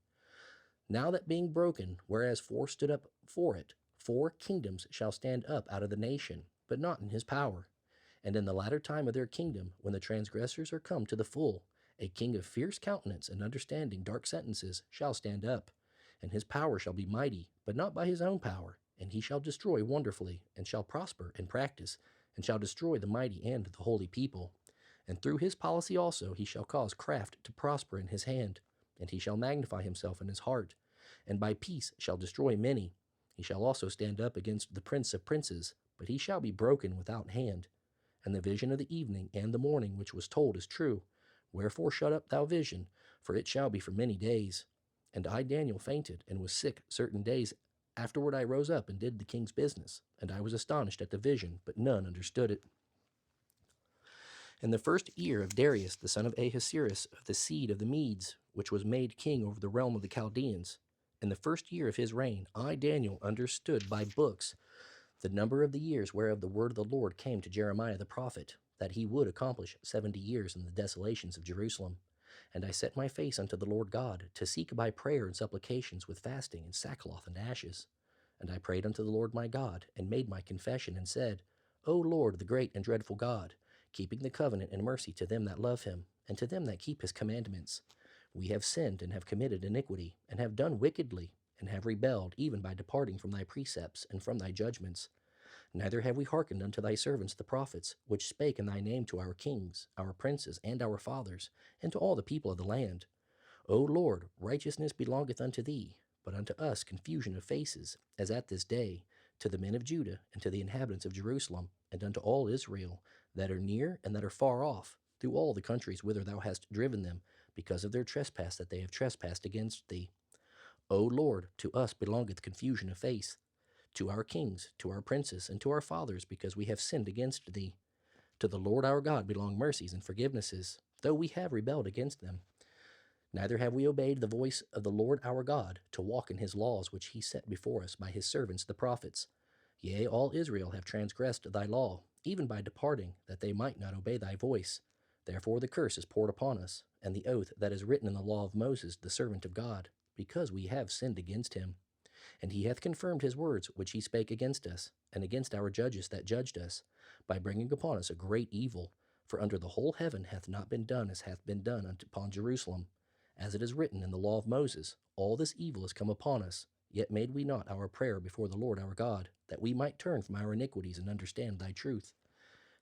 Now that being broken, whereas 4 stood up for it, 4 kingdoms shall stand up out of the nation, but not in his power. And in the latter time of their kingdom, when the transgressors are come to the full, a king of fierce countenance and understanding dark sentences shall stand up, and his power shall be mighty, but not by his own power, and he shall destroy wonderfully, and shall prosper and practice, and shall destroy the mighty and the holy people. And through his policy also he shall cause craft to prosper in his hand, and he shall magnify himself in his heart, and by peace shall destroy many. He shall also stand up against the prince of princes, but he shall be broken without hand. And the vision of the evening and the morning which was told is true. Wherefore shut up thou vision, for it shall be for many days. And I, Daniel, fainted, and was sick certain days. Afterward I rose up and did the king's business, and I was astonished at the vision, but none understood it. In the first year of Darius the son of Ahasuerus, of the seed of the Medes, which was made king over the realm of the Chaldeans, in the first year of his reign, I, Daniel, understood by books the number of the years whereof the word of the Lord came to Jeremiah the prophet, that he would accomplish 70 years in the desolations of Jerusalem. And I set my face unto the Lord God, to seek by prayer and supplications with fasting and sackcloth and ashes. And I prayed unto the Lord my God, and made my confession, and said, O Lord, the great and dreadful God, keeping the covenant and mercy to them that love him, and to them that keep his commandments. We have sinned and have committed iniquity, and have done wickedly, and have rebelled, even by departing from thy precepts and from thy judgments. Neither have we hearkened unto thy servants the prophets, which spake in thy name to our kings, our princes, and our fathers, and to all the people of the land. O Lord, righteousness belongeth unto thee, but unto us confusion of faces, as at this day, to the men of Judah, and to the inhabitants of Jerusalem, and unto all Israel, that are near and that are far off, through all the countries whither thou hast driven them, because of their trespass that they have trespassed against thee. O Lord, to us belongeth confusion of face, to our kings, to our princes, and to our fathers, because we have sinned against thee. To the Lord our God belong mercies and forgivenesses, though we have rebelled against them. Neither have we obeyed the voice of the Lord our God, to walk in his laws which he set before us by his servants the prophets. Yea, all Israel have transgressed thy law, even by departing, that they might not obey thy voice. Therefore the curse is poured upon us, and the oath that is written in the law of Moses, the servant of God, because we have sinned against him. And he hath confirmed his words which he spake against us, and against our judges that judged us, by bringing upon us a great evil. For under the whole heaven hath not been done as hath been done upon Jerusalem. As it is written in the law of Moses, all this evil is come upon us. Yet made we not our prayer before the Lord our God, that we might turn from our iniquities and understand thy truth.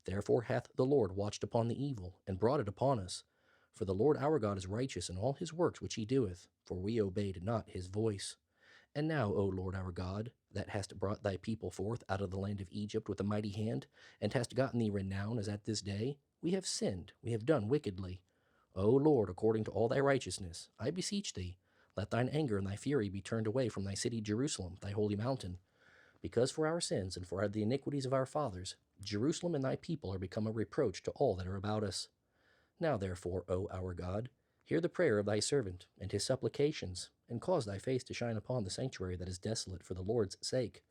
Therefore hath the Lord watched upon the evil, and brought it upon us. For the Lord our God is righteous in all his works which he doeth, for we obeyed not his voice. And now, O Lord our God, that hast brought thy people forth out of the land of Egypt with a mighty hand, and hast gotten thee renown as at this day, we have sinned, we have done wickedly. O Lord, according to all thy righteousness, I beseech thee, let thine anger and thy fury be turned away from thy city Jerusalem, thy holy mountain. Because for our sins and for the iniquities of our fathers, Jerusalem and thy people are become a reproach to all that are about us. Now therefore, O our God, hear the prayer of thy servant and his supplications, and cause thy face to shine upon the sanctuary that is desolate for the Lord's sake.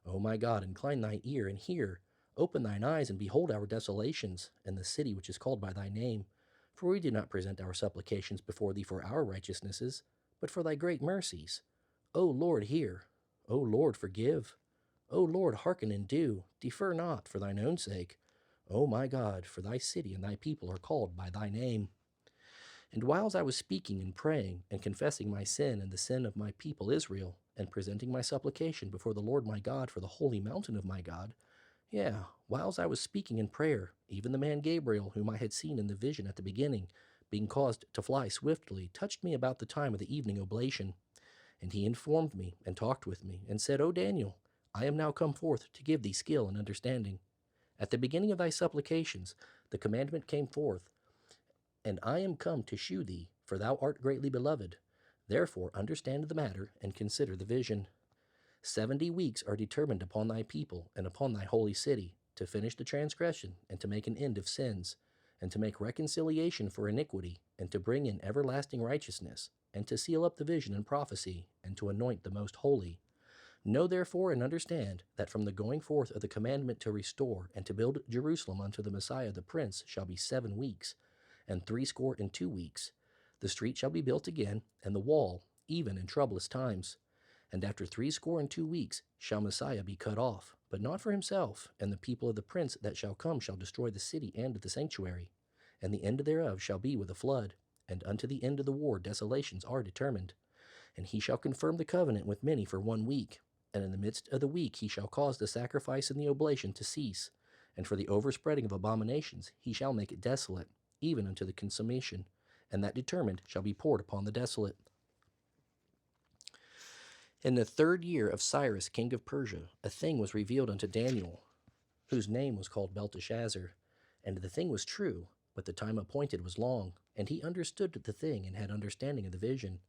O my God, incline thy ear and hear. Open thine eyes and behold our desolations, and the city which is called by thy name. For we do not present our supplications before thee for our righteousnesses, but for thy great mercies. O Lord, hear. O Lord, forgive. O Lord, hearken and do. Defer not for thine own sake. O my God, for thy city and thy people are called by thy name. And whiles I was speaking and praying, and confessing my sin and the sin of my people Israel, and presenting my supplication before the Lord my God for the holy mountain of my God, whiles I was speaking in prayer, even the man Gabriel, whom I had seen in the vision at the beginning, being caused to fly swiftly, touched me about the time of the evening oblation. And he informed me, and talked with me, and said, O Daniel, I am now come forth to give thee skill and understanding. At the beginning of thy supplications, the commandment came forth, and I am come to shew thee, for thou art greatly beloved. Therefore understand the matter, and consider the vision. 70 weeks are determined upon thy people, and upon thy holy city, to finish the transgression, and to make an end of sins, and to make reconciliation for iniquity, and to bring in everlasting righteousness, and to seal up the vision and prophecy, and to anoint the most holy. Know therefore and understand that from the going forth of the commandment to restore and to build Jerusalem unto the Messiah the Prince shall be 7 weeks, and 62 weeks. The street shall be built again, and the wall, even in troublous times. And after 62 weeks shall Messiah be cut off, but not for himself, and the people of the prince that shall come shall destroy the city and the sanctuary. And the end thereof shall be with a flood, and unto the end of the war desolations are determined. And he shall confirm the covenant with many for 1 week, and in the midst of the week he shall cause the sacrifice and the oblation to cease, and for the overspreading of abominations he shall make it desolate, even unto the consummation, and that determined shall be poured upon the desolate. In the 3rd year of Cyrus king of Persia, a thing was revealed unto Daniel, whose name was called Belteshazzar. And the thing was true, but the time appointed was long, and he understood the thing and had understanding of the vision.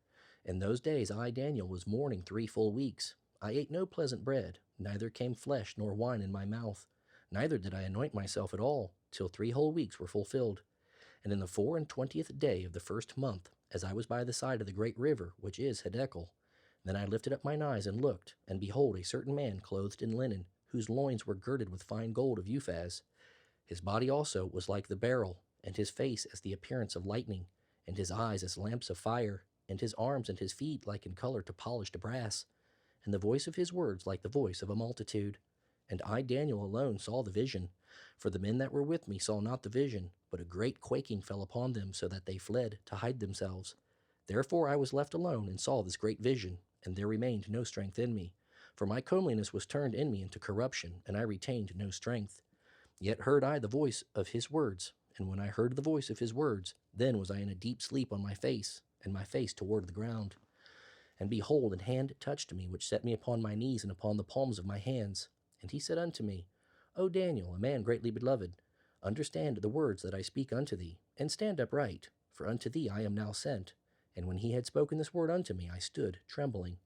In those days I, Daniel, was mourning 3 full weeks. I ate no pleasant bread, neither came flesh nor wine in my mouth, neither did I anoint myself at all, till 3 whole weeks were fulfilled. And in the 24th day of the 1st month, as I was by the side of the great river, which is Hiddekel, then I lifted up mine eyes and looked, and behold, a certain man clothed in linen, whose loins were girded with fine gold of Uphaz. His body also was like the beryl, and his face as the appearance of lightning, and his eyes as lamps of fire, and his arms and his feet like in color to polished brass, and the voice of his words like the voice of a multitude. And I, Daniel, alone saw the vision, for the men that were with me saw not the vision, but a great quaking fell upon them, so that they fled to hide themselves. Therefore I was left alone, and saw this great vision, and there remained no strength in me. For my comeliness was turned in me into corruption, and I retained no strength. Yet heard I the voice of his words, and when I heard the voice of his words, then was I in a deep sleep on my face, and my face toward the ground. And behold, an hand touched me, which set me upon my knees and upon the palms of my hands. And he said unto me, O Daniel, a man greatly beloved, understand the words that I speak unto thee, and stand upright, for unto thee I am now sent. And when he had spoken this word unto me, I stood trembling.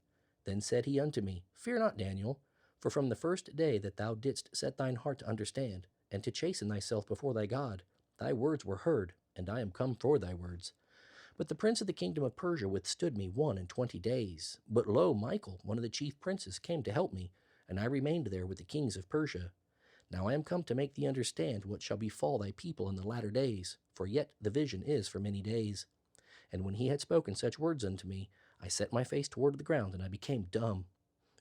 Then said he unto me, Fear not, Daniel, for from the first day that thou didst set thine heart to understand, and to chasten thyself before thy God, thy words were heard, and I am come for thy words. But the prince of the kingdom of Persia withstood me 21 days. But lo, Michael, one of the chief princes, came to help me, and I remained there with the kings of Persia. Now I am come to make thee understand what shall befall thy people in the latter days, for yet the vision is for many days. And when he had spoken such words unto me, I set my face toward the ground, and I became dumb.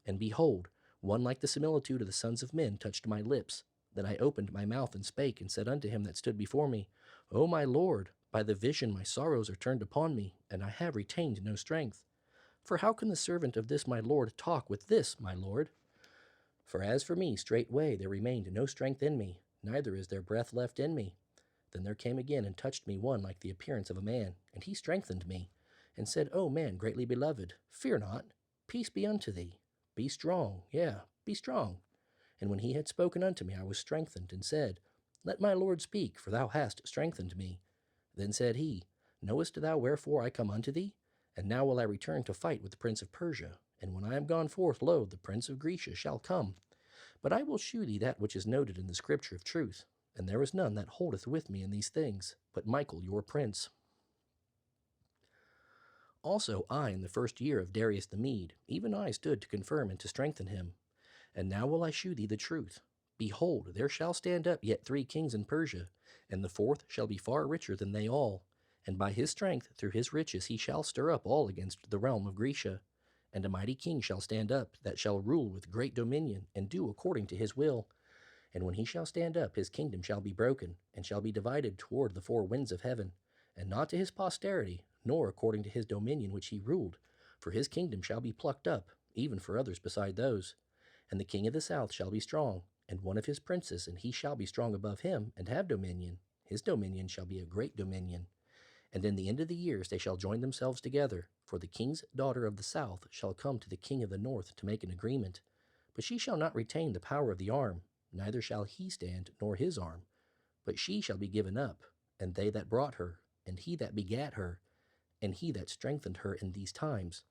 And behold, one like the similitude of the sons of men touched my lips. Then I opened my mouth and spake, and said unto him that stood before me, O my Lord, by the vision my sorrows are turned upon me, and I have retained no strength. For how can the servant of this my Lord talk with this my Lord? For as for me, straightway there remained no strength in me, neither is there breath left in me. Then there came again and touched me one like the appearance of a man, and he strengthened me, and said, O man greatly beloved, fear not, peace be unto thee. Be strong, be strong. And when he had spoken unto me, I was strengthened, and said, Let my Lord speak, for thou hast strengthened me. Then said he, Knowest thou wherefore I come unto thee? And now will I return to fight with the prince of Persia. And when I am gone forth, lo, the prince of Grecia shall come. But I will shew thee that which is noted in the scripture of truth. And there is none that holdeth with me in these things, but Michael your prince. Also I, in the first year of Darius the Mede, even I stood to confirm and to strengthen him. And now will I shew thee the truth. Behold, there shall stand up yet 3 kings in Persia, and the 4th shall be far richer than they all. And by his strength, through his riches, he shall stir up all against the realm of Grecia. And a mighty king shall stand up, that shall rule with great dominion, and do according to his will. And when he shall stand up, his kingdom shall be broken, and shall be divided toward the 4 winds of heaven, and not to his posterity, nor according to his dominion which he ruled. For his kingdom shall be plucked up, even for others beside those. And the king of the south shall be strong, and one of his princes, and he shall be strong above him, and have dominion. His dominion shall be a great dominion. And in the end of the years they shall join themselves together, for the king's daughter of the south shall come to the king of the north to make an agreement. But she shall not retain the power of the arm, neither shall he stand, nor his arm. But she shall be given up, and they that brought her, and he that begat her, and he that strengthened her in these times.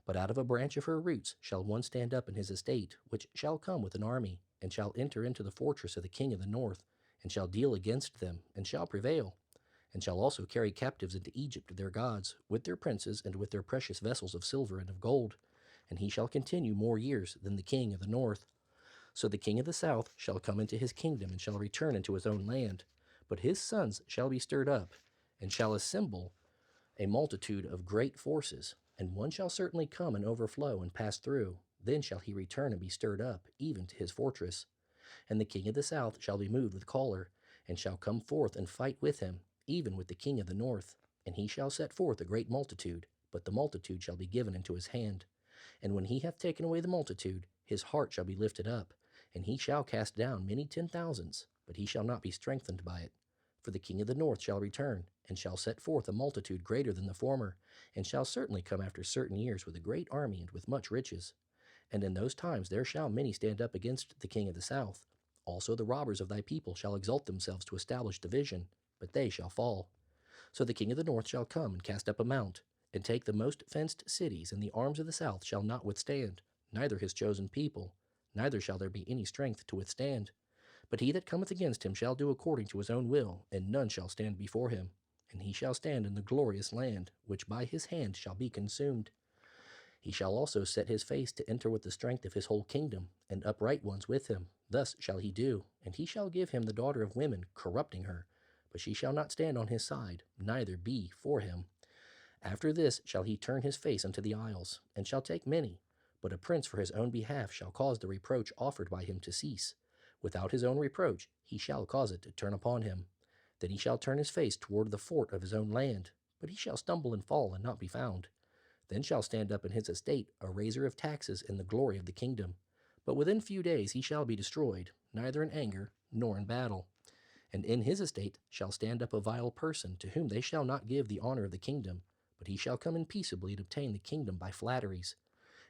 But out of a branch of her roots shall one stand up in his estate, which shall come with an army, and shall enter into the fortress of the king of the north, and shall deal against them, and shall prevail, and shall also carry captives into Egypt their gods, with their princes, and with their precious vessels of silver and of gold. And he shall continue more years than the king of the north. So the king of the south shall come into his kingdom, and shall return into his own land. But his sons shall be stirred up, and shall assemble a multitude of great forces. And one shall certainly come and overflow and pass through. Then shall he return and be stirred up, even to his fortress. And the king of the south shall be moved with choler, and shall come forth and fight with him, even with the king of the north. And he shall set forth a great multitude, but the multitude shall be given into his hand. And when he hath taken away the multitude, his heart shall be lifted up, and he shall cast down many 10,000s, but he shall not be strengthened by it. For the king of the north shall return, and shall set forth a multitude greater than the former, and shall certainly come after certain years with a great army and with much riches. And in those times there shall many stand up against the king of the south. Also the robbers of thy people shall exalt themselves to establish division, but they shall fall. So the king of the north shall come and cast up a mount, and take the most fenced cities, and the arms of the south shall not withstand, neither his chosen people, neither shall there be any strength to withstand. But he that cometh against him shall do according to his own will, and none shall stand before him. And he shall stand in the glorious land, which by his hand shall be consumed. He shall also set his face to enter with the strength of his whole kingdom, and upright ones with him. Thus shall he do, and he shall give him the daughter of women, corrupting her. But she shall not stand on his side, neither be for him. After this shall he turn his face unto the isles, and shall take many. But a prince for his own behalf shall cause the reproach offered by him to cease. Without his own reproach he shall cause it to turn upon him. Then he shall turn his face toward the fort of his own land, but he shall stumble and fall and not be found. Then shall stand up in his estate a raiser of taxes in the glory of the kingdom. But within few days he shall be destroyed, neither in anger nor in battle. And in his estate shall stand up a vile person, to whom they shall not give the honor of the kingdom, but he shall come in peaceably and obtain the kingdom by flatteries.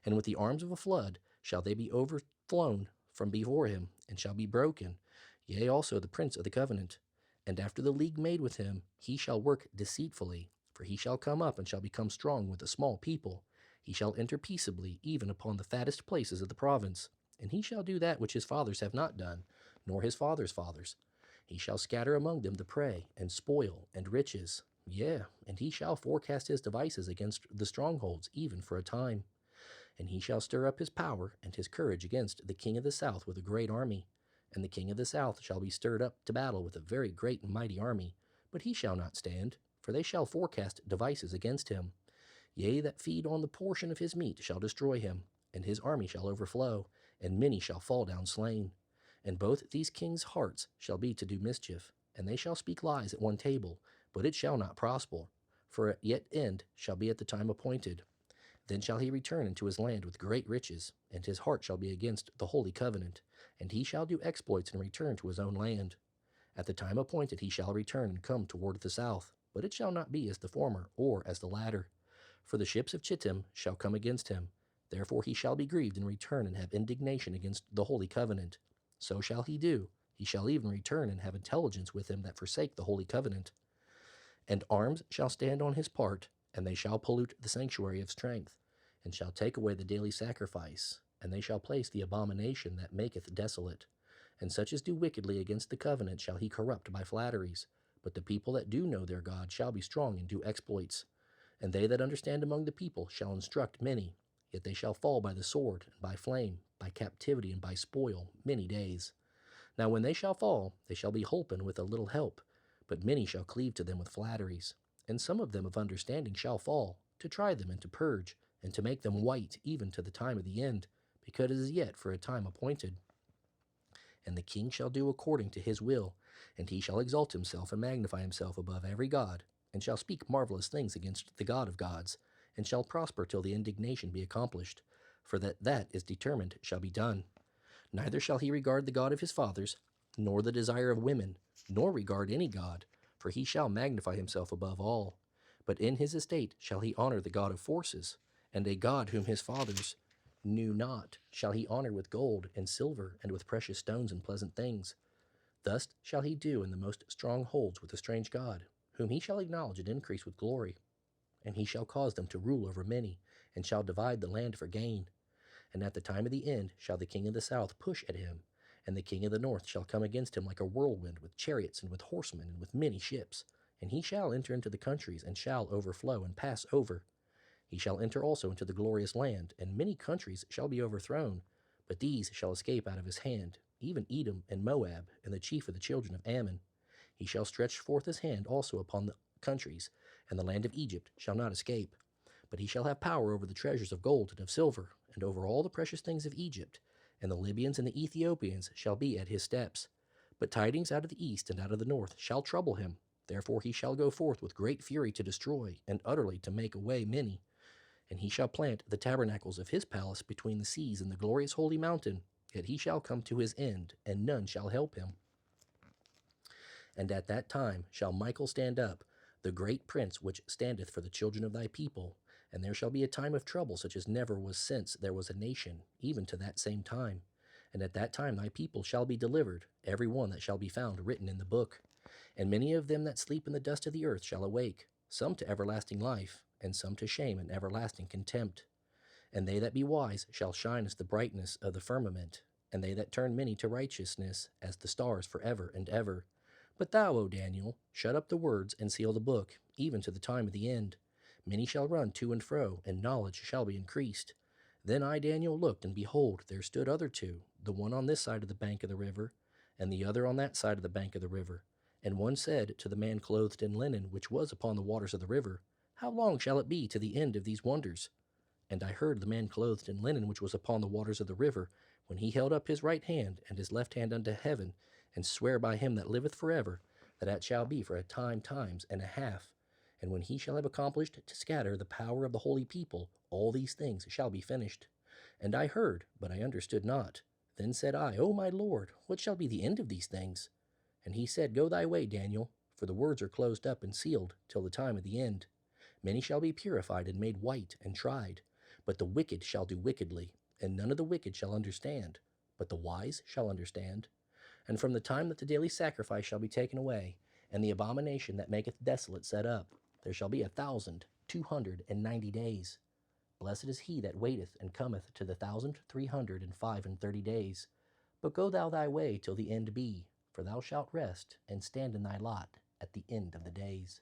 And with the arms of a flood shall they be overflown from before him, and shall be broken, yea, also the prince of the covenant. And after the league made with him, he shall work deceitfully, for he shall come up and shall become strong with a small people. He shall enter peaceably, even upon the fattest places of the province. And he shall do that which his fathers have not done, nor his fathers' fathers. He shall scatter among them the prey, and spoil, and riches. Yea, and he shall forecast his devices against the strongholds, even for a time. And he shall stir up his power and his courage against the king of the south with a great army. And the king of the south shall be stirred up to battle with a very great and mighty army. But he shall not stand, for they shall forecast devices against him. Yea, that feed on the portion of his meat shall destroy him, and his army shall overflow, and many shall fall down slain. And both these kings' hearts shall be to do mischief, and they shall speak lies at one table, but it shall not prosper, for yet end shall be at the time appointed. Then shall he return into his land with great riches, and his heart shall be against the holy covenant, and he shall do exploits and return to his own land. At the time appointed he shall return and come toward the south, but it shall not be as the former, or as the latter. For the ships of Chittim shall come against him. Therefore he shall be grieved and return and have indignation against the holy covenant. So shall he do. He shall even return and have intelligence with them that forsake the holy covenant. And arms shall stand on his part, and they shall pollute the sanctuary of strength, and shall take away the daily sacrifice, and they shall place the abomination that maketh desolate. And such as do wickedly against the covenant shall he corrupt by flatteries. But the people that do know their God shall be strong and do exploits. And they that understand among the people shall instruct many. Yet they shall fall by the sword, and by flame, by captivity, and by spoil, many days. Now when they shall fall, they shall be holpen with a little help, but many shall cleave to them with flatteries. And some of them of understanding shall fall, to try them and to purge, and to make them white even to the time of the end, because it is yet for a time appointed. And the king shall do according to his will, and he shall exalt himself and magnify himself above every god, and shall speak marvelous things against the God of gods, and shall prosper till the indignation be accomplished, for that is determined shall be done. Neither shall he regard the God of his fathers, nor the desire of women, nor regard any god, for he shall magnify himself above all. But in his estate shall he honor the God of forces, and a God whom his fathers knew not shall he honor with gold and silver, and with precious stones and pleasant things. Thus shall he do in the most strongholds with a strange God, whom he shall acknowledge and increase with glory. And he shall cause them to rule over many, and shall divide the land for gain. And at the time of the end shall the king of the south push at him, and the king of the north shall come against him like a whirlwind, with chariots and with horsemen and with many ships. And he shall enter into the countries, and shall overflow and pass over. He shall enter also into the glorious land, and many countries shall be overthrown, but these shall escape out of his hand, even Edom and Moab, and the chief of the children of Ammon. He shall stretch forth his hand also upon the countries, and the land of Egypt shall not escape. But he shall have power over the treasures of gold and of silver, and over all the precious things of Egypt, and the Libyans and the Ethiopians shall be at his steps. But tidings out of the east and out of the north shall trouble him. Therefore he shall go forth with great fury to destroy, and utterly to make away many. And he shall plant the tabernacles of his palace between the seas and the glorious holy mountain. Yet he shall come to his end, and none shall help him. And at that time shall Michael stand up, the great prince which standeth for the children of thy people. And there shall be a time of trouble such as never was since there was a nation, even to that same time. And at that time thy people shall be delivered, every one that shall be found written in the book. And many of them that sleep in the dust of the earth shall awake, some to everlasting life, and some to shame and everlasting contempt. And they that be wise shall shine as the brightness of the firmament, and they that turn many to righteousness as the stars for ever and ever. But thou, O Daniel, shut up the words and seal the book, even to the time of the end. Many shall run to and fro, and knowledge shall be increased. Then I, Daniel, looked, and behold, there stood other two, the one on this side of the bank of the river, and the other on that side of the bank of the river. And one said to the man clothed in linen, which was upon the waters of the river, How long shall it be to the end of these wonders? And I heard the man clothed in linen, which was upon the waters of the river, when he held up his right hand and his left hand unto heaven, and swear by him that liveth forever, that it shall be for a times and a half. And when he shall have accomplished to scatter the power of the holy people, all these things shall be finished. And I heard, but I understood not. Then said I, O my Lord, what shall be the end of these things? And he said, Go thy way, Daniel, for the words are closed up and sealed till the time of the end. Many shall be purified and made white and tried, but the wicked shall do wickedly, and none of the wicked shall understand, but the wise shall understand. And from the time that the daily sacrifice shall be taken away, and the abomination that maketh desolate set up, there shall be 1,290 days. Blessed is he that waiteth and cometh to the 1,335 days. But go thou thy way till the end be, for thou shalt rest and stand in thy lot at the end of the days.